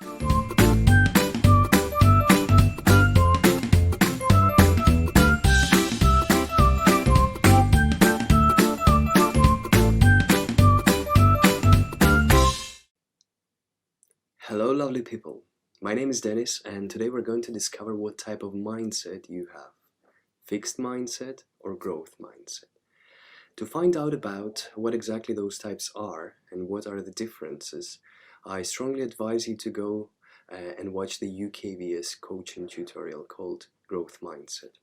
Hello lovely people, my name is Denis and today we're going to discover what type of mindset you have, fixed mindset or growth mindset. To find out about what exactly those types are and what are the differences, I strongly advise you to go and watch the UKVS coaching tutorial called Growth Mindset.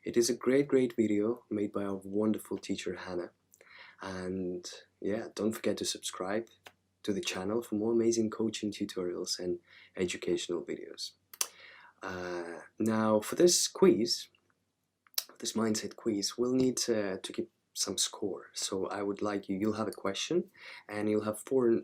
It is a great video made by our wonderful teacher Hannah, and yeah, don't forget to subscribe to the channel for more amazing coaching tutorials and educational videos. Now for this quiz, this mindset quiz, we'll need to keep some score. So I would like you'll have a question and you'll have four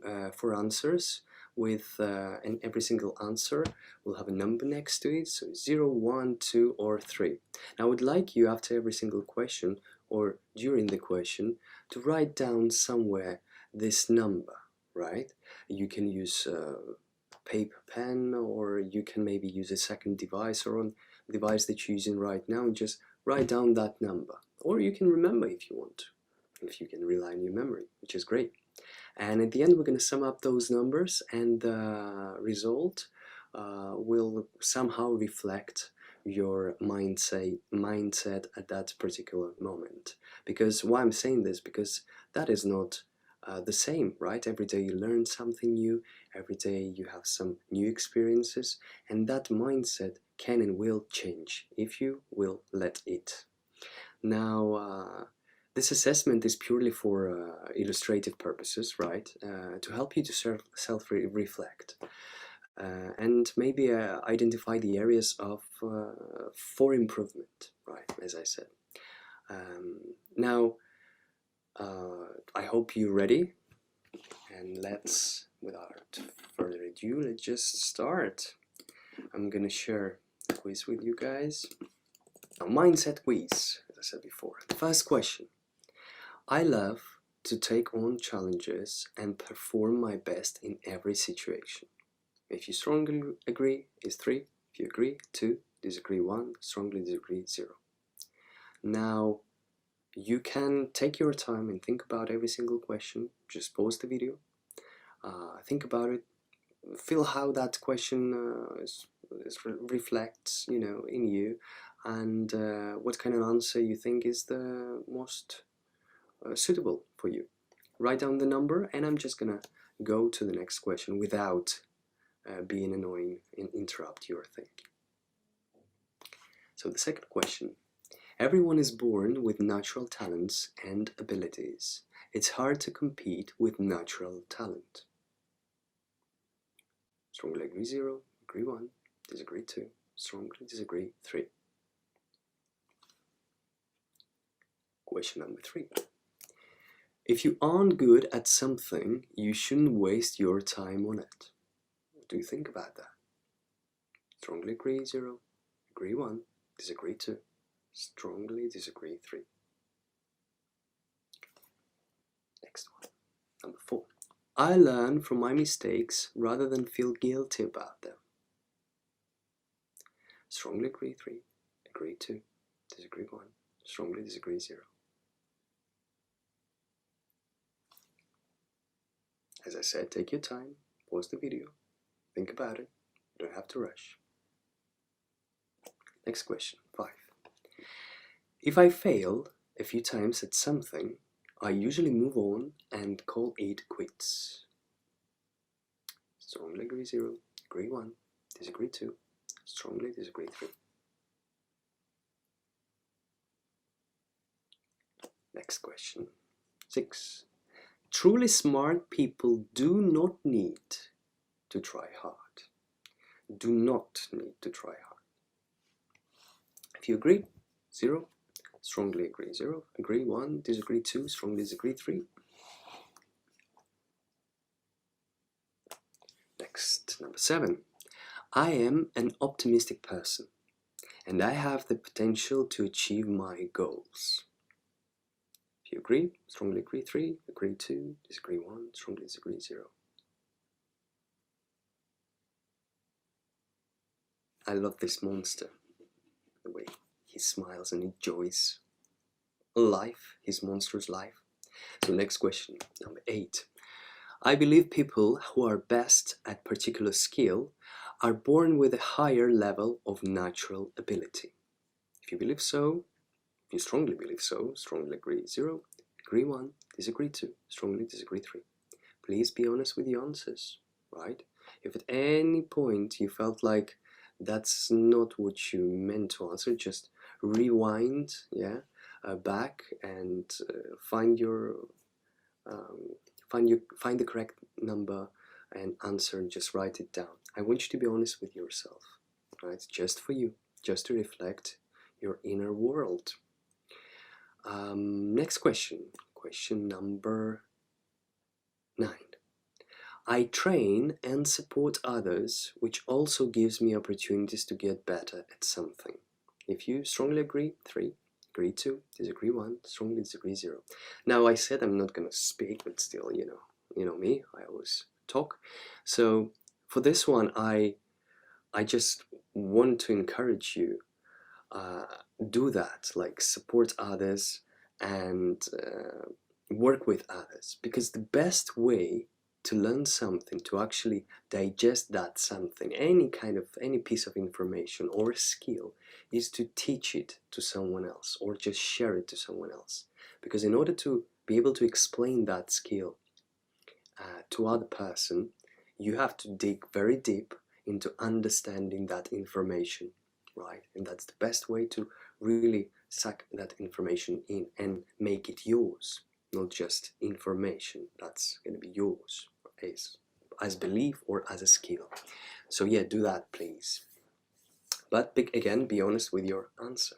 answers with and every single answer will have a number next to it, so 0, 1, 2 or 3. Now I would like you after every single question or during the question to write down somewhere this number. Right? You can use paper pen, or you can maybe use a second device or on the device that you're using right now and just write down that number. Or you can remember if you want to, if you can rely on your memory, which is great. And at the end we're going to sum up those numbers and the result will somehow reflect your mindset at that particular moment. Because why I'm saying this, because that is not the same, right? Every day you learn something new, every day you have some new experiences, and that mindset can and will change if you will let it. Now, this assessment is purely for illustrative purposes, right? To help you to self-reflect and maybe identify the areas of for improvement, right? As I said. Now, I hope you're ready, and let's, without further ado, let's just start. I'm gonna share the quiz with you guys. Now, mindset quiz, as I said before. The first question. I love to take on challenges and perform my best in every situation. If you strongly agree, is 3. If you agree, 2. Disagree, 1. Strongly disagree, 0. Now, you can take your time and think about every single question. Just pause the video, think about it, feel how that question reflects, in you, and what kind of answer you think is the most suitable for you. Write down the number, and I'm just gonna go to the next question without being annoying and interrupt your thinking. So the second question. Everyone is born with natural talents and abilities. It's hard to compete with natural talent. Strongly agree, 0. Agree, 1. Disagree, 2. Strongly disagree, 3. Question number 3. If you aren't good at something, you shouldn't waste your time on it. What do you think about that? Strongly agree, 0. Agree, 1. Disagree, 2. Strongly disagree, 3. Next one. Number 4. I learn from my mistakes rather than feel guilty about them. Strongly agree, 3. Agree, 2. Disagree, 1. Strongly disagree, 0. As I said, take your time, pause the video, think about it, you don't have to rush. Next question, 5. If I fail a few times at something, I usually move on and call it quits. Strongly agree, 0. Agree, 1. Disagree, 2. Strongly disagree, 3. Next question, 6. Truly smart people do not need to try hard. Do not need to try hard. If you agree, 0. Strongly agree, 0. Agree, 1. Disagree, 2. Strongly disagree, 3. Next, number 7. I am an optimistic person, and I have the potential to achieve my goals. If you agree, strongly agree, 3. Agree, 2. Disagree, 1. Strongly disagree, 0. I love this monster, the way he smiles and enjoys life, his monster's life. So next question, number 8. I believe people who are best at particular skill are born with a higher level of natural ability. If you believe so, if you strongly believe so, strongly agree 0, agree 1, disagree 2, strongly disagree 3. Please be honest with your answers, right? If at any point you felt like that's not what you meant to answer, just rewind, back and find the correct number and answer and just write it down. I want you to be honest with yourself, right? Just for you, just to reflect your inner world. Next question, question number 9. I train and support others, which also gives me opportunities to get better at something. If you strongly agree, 3, agree 2, disagree 1, strongly disagree 0. Now I said I'm not gonna speak, but still, you know me, I always talk. So for this one, I just want to encourage you, do that, like support others and work with others, because the best way to learn something, to actually digest that something, any piece of information or skill, is to teach it to someone else or just share it to someone else. Because in order to be able to explain that skill to other person, you have to dig very deep into understanding that information, right? And that's the best way to really suck that information in and make it yours, not just information that's going to be yours as belief or as a skill. So yeah, do that please. But again, be honest with your answer.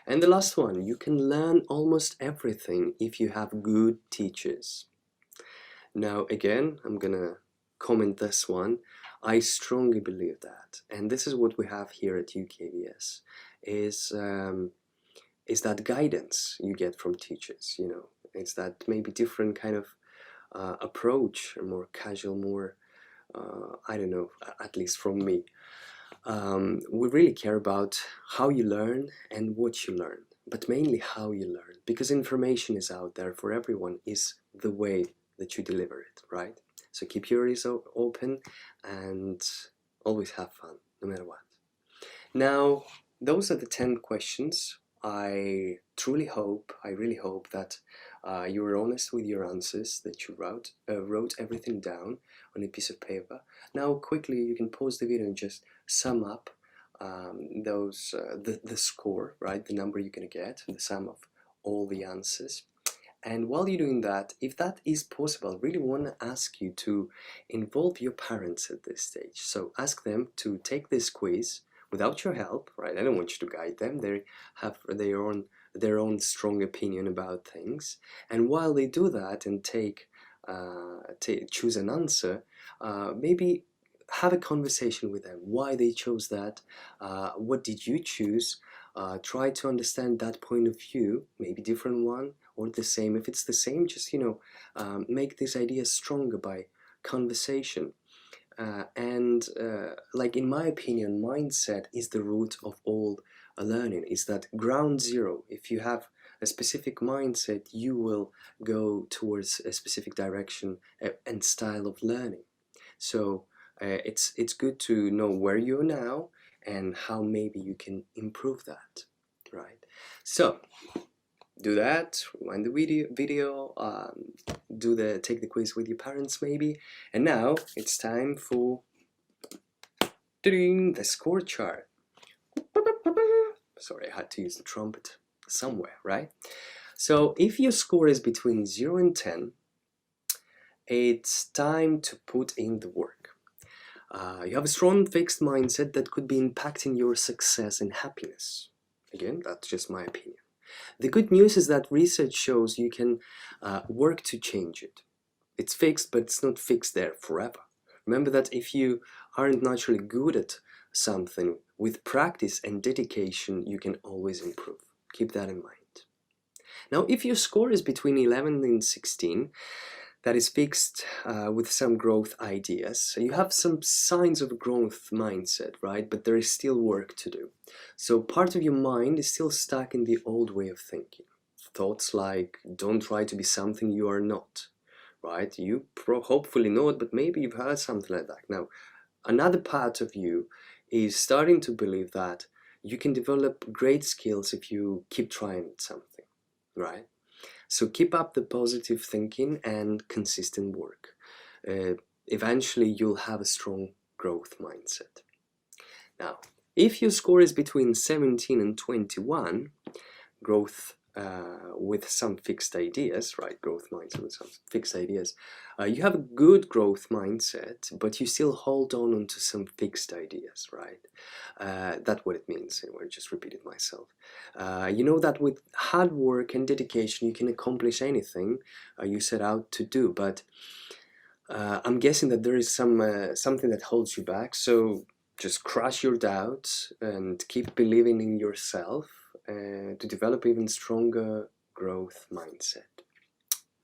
And the last one, you can learn almost everything if you have good teachers. Now again, I'm gonna comment this one. I strongly believe that, and this is what we have here at UKVS, is that guidance you get from teachers. It's that maybe different kind of approach, a more casual, more I don't know, at least from me. We really care about how you learn and what you learn, but mainly how you learn, because information is out there for everyone, is the way that you deliver it, right? So keep your ears open and always have fun, no matter what. Now, those are the 10 questions. I really hope that you were honest with your answers, that you wrote everything down on a piece of paper. Now, quickly, you can pause the video and just sum up the score, right? The number you're gonna get, the sum of all the answers. And while you're doing that, if that is possible, I really want to ask you to involve your parents at this stage. So ask them to take this quiz without your help, right? I don't want you to guide them. They have their own strong opinion about things. And while they do that and choose an answer, maybe have a conversation with them. Why they chose that? What did you choose? Try to understand that point of view, maybe different one or the same. If it's the same, just make this idea stronger by conversation. Like in my opinion, mindset is the root of all learning. Is that ground zero? If you have a specific mindset, you will go towards a specific direction and style of learning. So it's good to know where you're now and how maybe you can improve that, right? So do that, rewind the video, take the quiz with your parents maybe. And now it's time for the score chart. Sorry, I had to use the trumpet somewhere, right? So if your score is between 0 and 10, it's time to put in the work. You have a strong fixed mindset that could be impacting your success and happiness. Again, that's just my opinion. The good news is that research shows you can work to change it. It's fixed, but it's not fixed there forever. Remember that if you aren't naturally good at something, with practice and dedication, you can always improve. Keep that in mind. Now, if your score is between 11 and 16, that is fixed with some growth ideas. So you have some signs of a growth mindset, right? But there is still work to do. So part of your mind is still stuck in the old way of thinking. Thoughts like, don't try to be something you are not, right? You hopefully know it, but maybe you've heard something like that. Now, another part of you is starting to believe that you can develop great skills if you keep trying something, right? So keep up the positive thinking and consistent work. Eventually you'll have a strong growth mindset. Now, if your score is between 17 and 21, growth with some fixed ideas, right? Growth mindset with some fixed ideas. You have a good growth mindset, but you still hold on to some fixed ideas, right? That's what it means. Anyway, I just repeated myself. You know that with hard work and dedication, you can accomplish anything you set out to do, but I'm guessing that there is something that holds you back. So just crush your doubts and keep believing in yourself to develop even stronger growth mindset.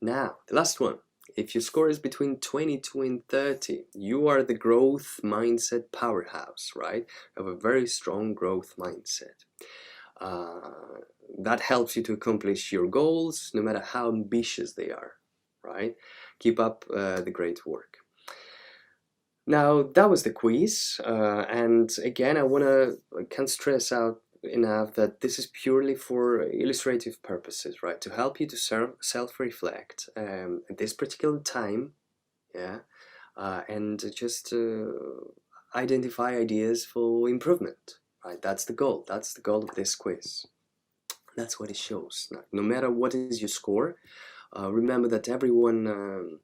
Now, the last one. If your score is between 22 and 30, you are the growth mindset powerhouse, right? You have a very strong growth mindset. That helps you to accomplish your goals, no matter how ambitious they are, right? Keep up the great work. Now, that was the quiz. And again, I can't stress out enough that this is purely for illustrative purposes, right? To help you to self-reflect at this particular time, yeah, and just identify ideas for improvement, right? That's the goal. That's the goal of this quiz. That's what it shows. Now, no matter what is your score, remember that everyone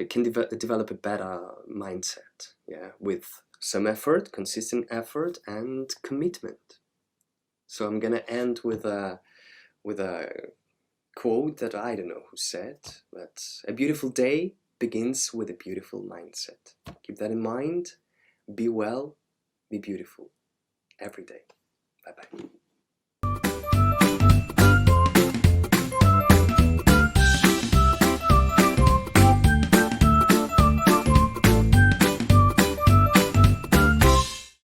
can develop a better mindset, yeah, with some effort, consistent effort, and commitment. So I'm gonna end with a quote that I don't know who said, but a beautiful day begins with a beautiful mindset. Keep that in mind. Be well, be beautiful every day. Bye bye.